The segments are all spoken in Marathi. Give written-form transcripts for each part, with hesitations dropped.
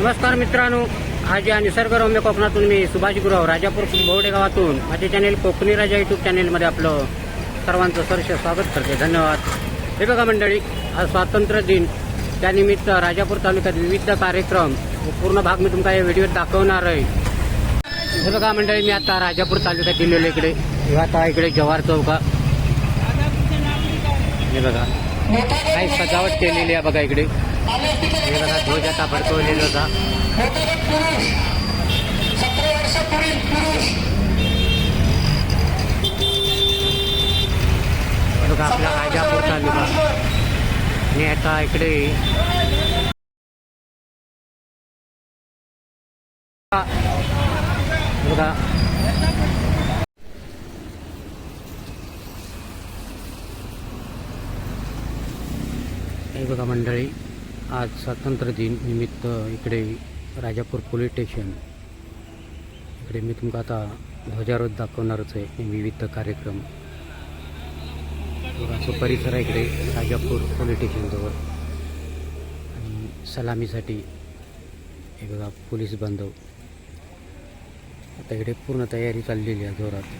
नमस्कार मित्रांनो, आज या निसर्गरम्य कोकणातून मी सुभाष गुरव राजापूर बोवडे गावातून माझे चॅनेल कोकणी राजा यूट्यूब चॅनेलमध्ये आपलं सर्वांचं सहर्ष स्वागत करते. धन्यवाद. हे बघा मंडळी, आज स्वातंत्र्य दिन त्यानिमित्त राजापूर तालुक्यात विविध कार्यक्रम पूर्ण भाग मी तुमका या व्हिडिओत दाखवणार आहे. हे बघा मंडळी, मी आता राजापूर तालुक्यात दिलेलो इकडे आता इकडे जवाहर चौका. हे बघा काही सजावट केलेली आहे बघा इकडे. हे बघा ध्वज आता फडकवलेला होता. बघा आपला राजापूर तालुका आणि आता इकडे बघा हे बघा मंडळी, आज स्वातंत्र्य दिन निमित्त इकडे राजापूर पोलीस स्टेशन इकडे मी तुमका आता ध्वजारोहण दाखवणारच आहे. विविध कार्यक्रम असं परिसर आहे इकडे राजापूर पोलीस स्टेशनजवळ. आणि सलामीसाठी हे बघा पोलीस बांधव आता इकडे पूर्ण तयारी चाललेली आहे जोरात.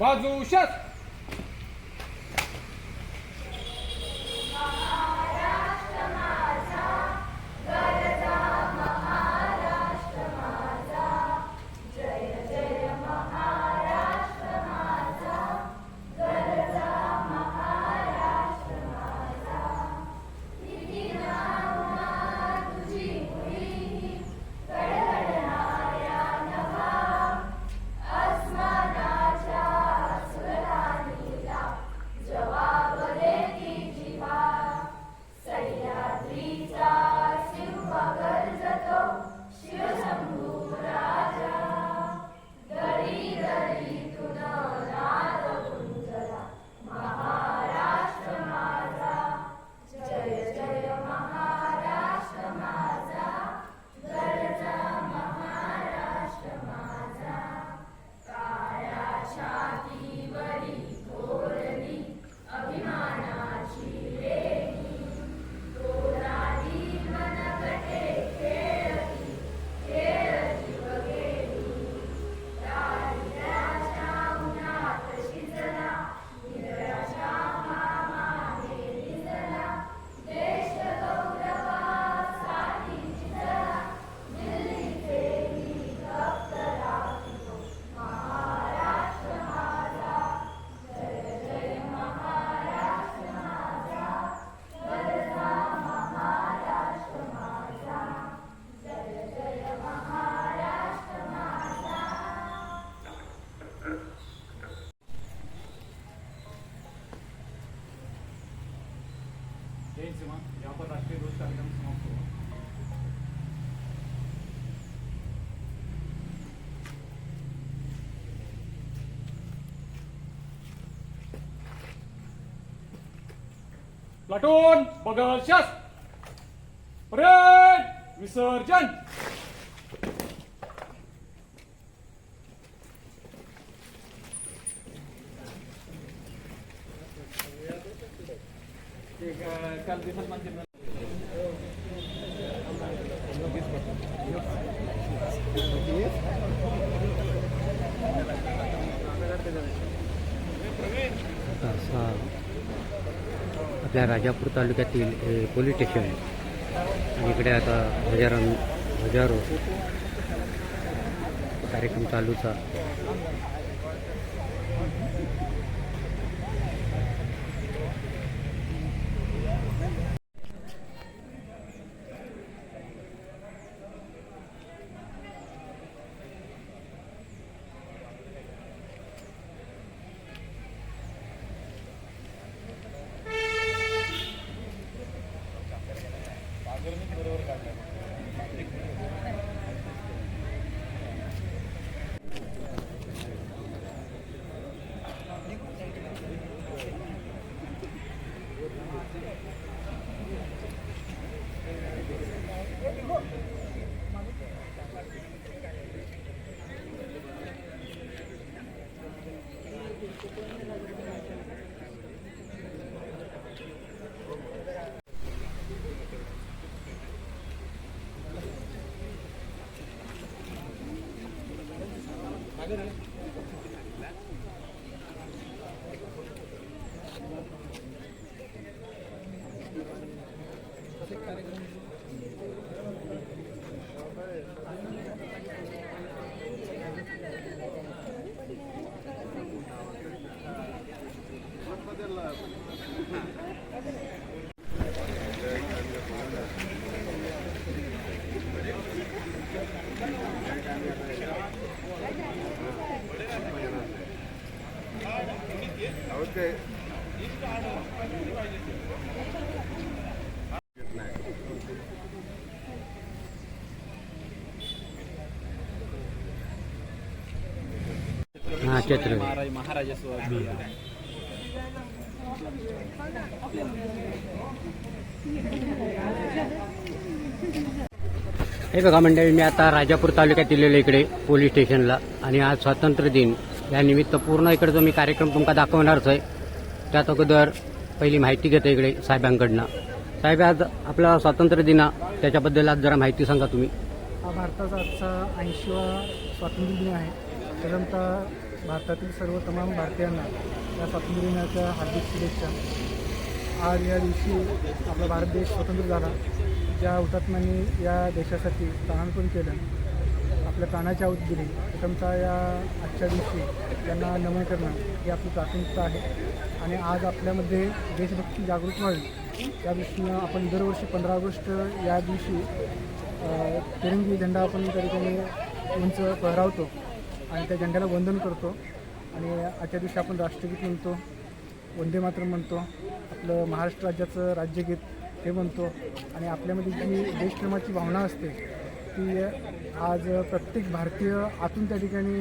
बाजू शस अस्मानाच्या जय सीमा यहाँ पर राष्ट्रीय ध्वज कार्यक्रम समाप्त हुआ। प्लाटून बगल शस्त्र परेड विसर्जन। काल दिवसात मंदिर असा आपल्या राजापूर तालुक्यातील हे पोलीस स्टेशन आहे. आणि इकडे आता हजारो कार्यक्रम चालूचा. हा छत्र महाराजस्व हे बघा मंडळी, मी आता राजापूर तालुक्यात इलेलो इकडे पोलीस स्टेशनला. आणि आज स्वातंत्र्य दिन या निमित्त पूर्ण इकडे जो मी कार्यक्रम तुमका दाखवणारच आहे. त्यात अगोदर पहिली माहिती घेते इकडे साहेबांकडनं. साहेब, आज आपला स्वातंत्र्य दिन त्याच्याबद्दल आज जरा माहिती सांगा तुम्ही. हा भारताचा आजचा 80वा स्वातंत्र्य दिन आहे. साधारणतः भारतातील सर्व तमाम भारतीयांना या स्वातंत्र्य दिनाच्या हार्दिक शुभेच्छा. आज या दिवशी आपला भारत देश स्वतंत्र झाला. ज्या हुतात्म्यांनी या देशासाठी प्राणार्पण केलं, आपल्या प्राणाची आहुती दिली, प्रथमतः या आजच्या दिवशी त्यांना नमन करणं ही आपली प्राथमिकता आहे. आणि आज आपल्यामध्ये देशभक्ती जागृत व्हावी या दृष्टीनं आपण दरवर्षी 15 ऑगस्ट या दिवशी तिरंगी झेंडा आपण त्या ठिकाणी उंच फहरावतो आणि त्या झेंड्याला वंदन करतो. आणि आजच्या दिवशी आपण राष्ट्रगीत म्हणतो, वंदे मातरम म्हणतो, आपलं महाराष्ट्र राज्याचं राज्यगीत हे म्हणतो. आणि आपल्यामध्ये जी देशप्रेमाची भावना असते ती आज प्रत्येक भारतीय आतून त्या ठिकाणी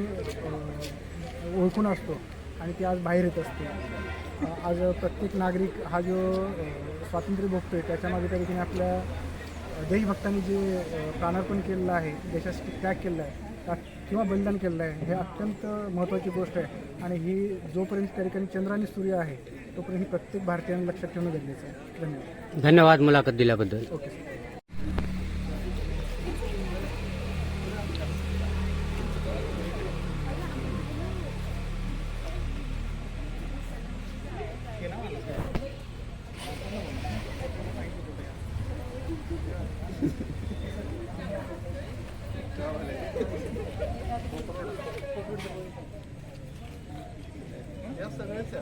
ओळखून असतो आणि ती आज बाहेर येत असते. आज प्रत्येक नागरिक हा जो स्वातंत्र्य भोगतो आहे त्याच्यामागे त्या ठिकाणी आपल्या देशभक्तांनी जे प्राणार्पण केलेलं आहे, देशासाठी त्याग केलेला आहे किंवा बलिदान केलेलं आहे, हे अत्यंत महत्त्वाची गोष्ट आहे. आणि ही जोपर्यंत त्या ठिकाणी चंद्र आणि सूर्य आहे तोपर्यंत ही प्रत्येक भारतीयांनी लक्षात ठेवणं गरजेचं आहे. धन्यवाद. धन्यवाद मुलाखत दिल्याबद्दल. Okay sir. या सगळ्याच्या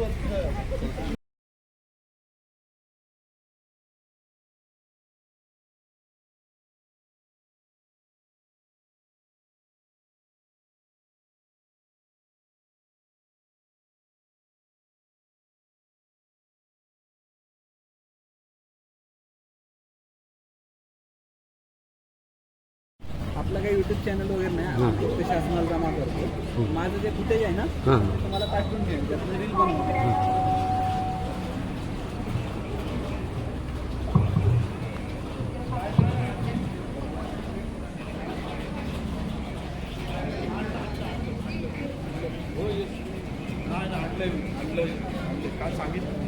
वर्ष आपलं काही युट्यूब चॅनल वगैरे नाही आपण फक्त शासनाला जमा करतो माझं जे फुटेज आहे ना हां ते तुम्हाला पाठवून ठेवेल त्यातलं रील बनवून काय सांगितलं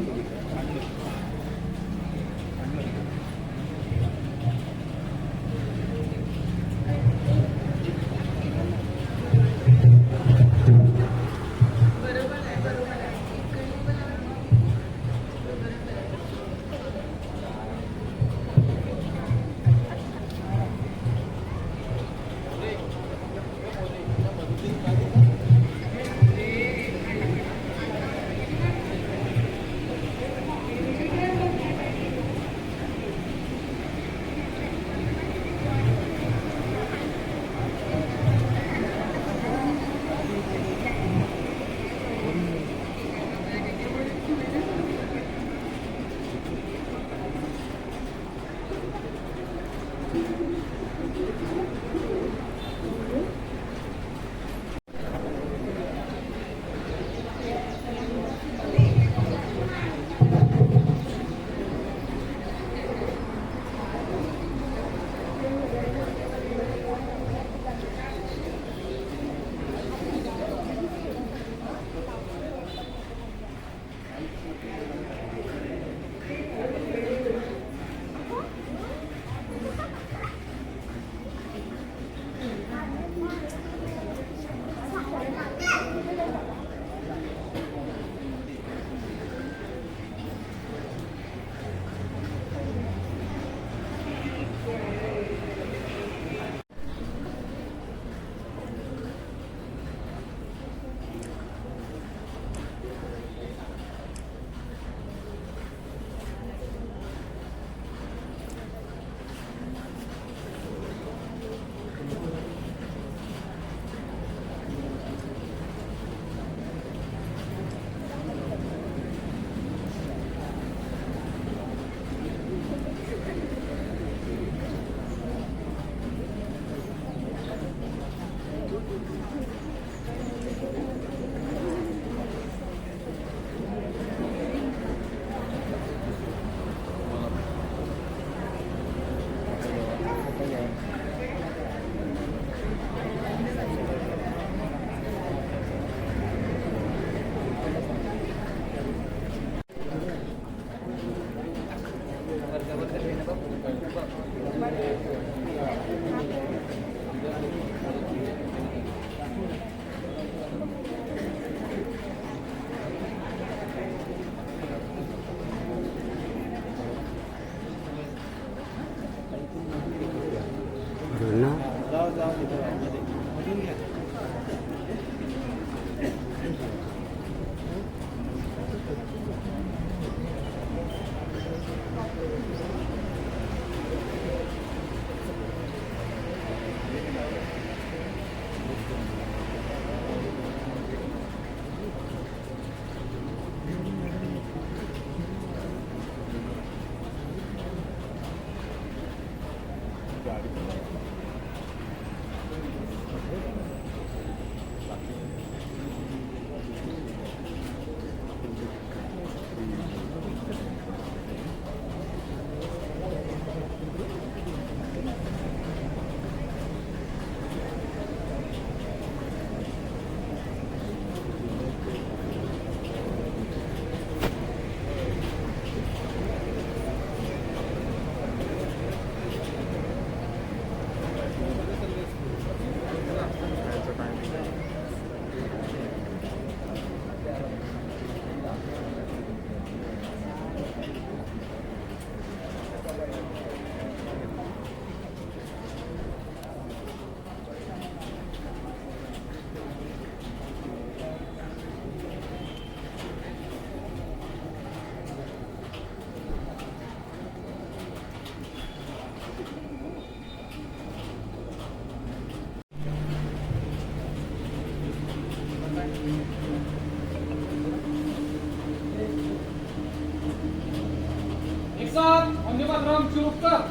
एक साथ वंदे मातरम सुरू कर.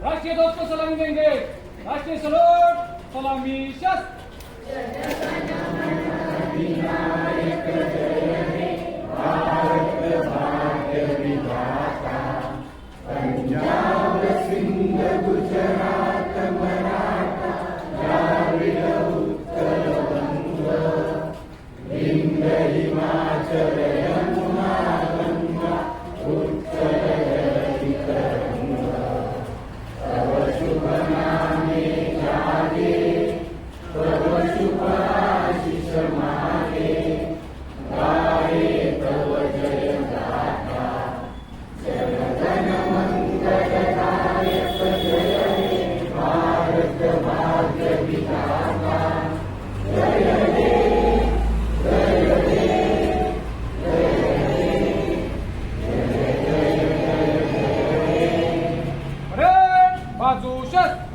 राष्ट्रीय ध्वज को सलामी देंगे. राष्ट्रीय सलोट सलामी शस्त्र. बाजू शस्त्र.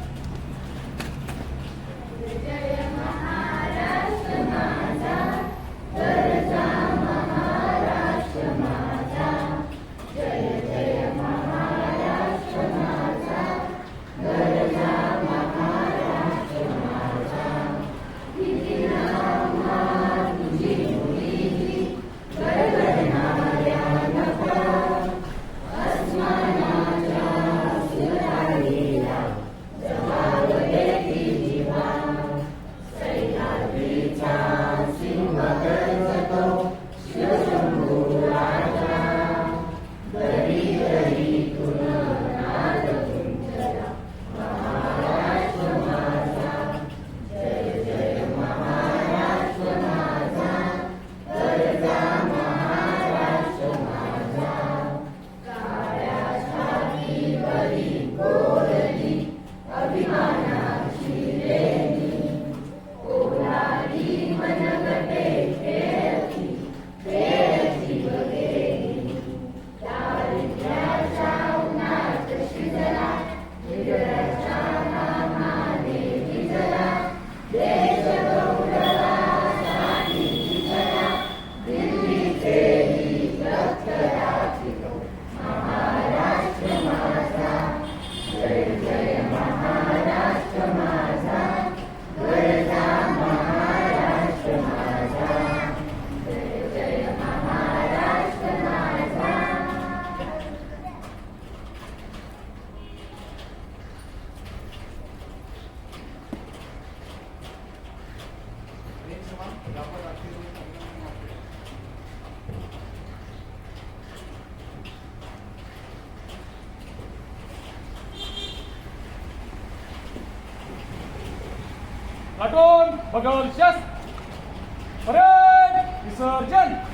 हटून बघल शस्त्र. परेड विसर्जन.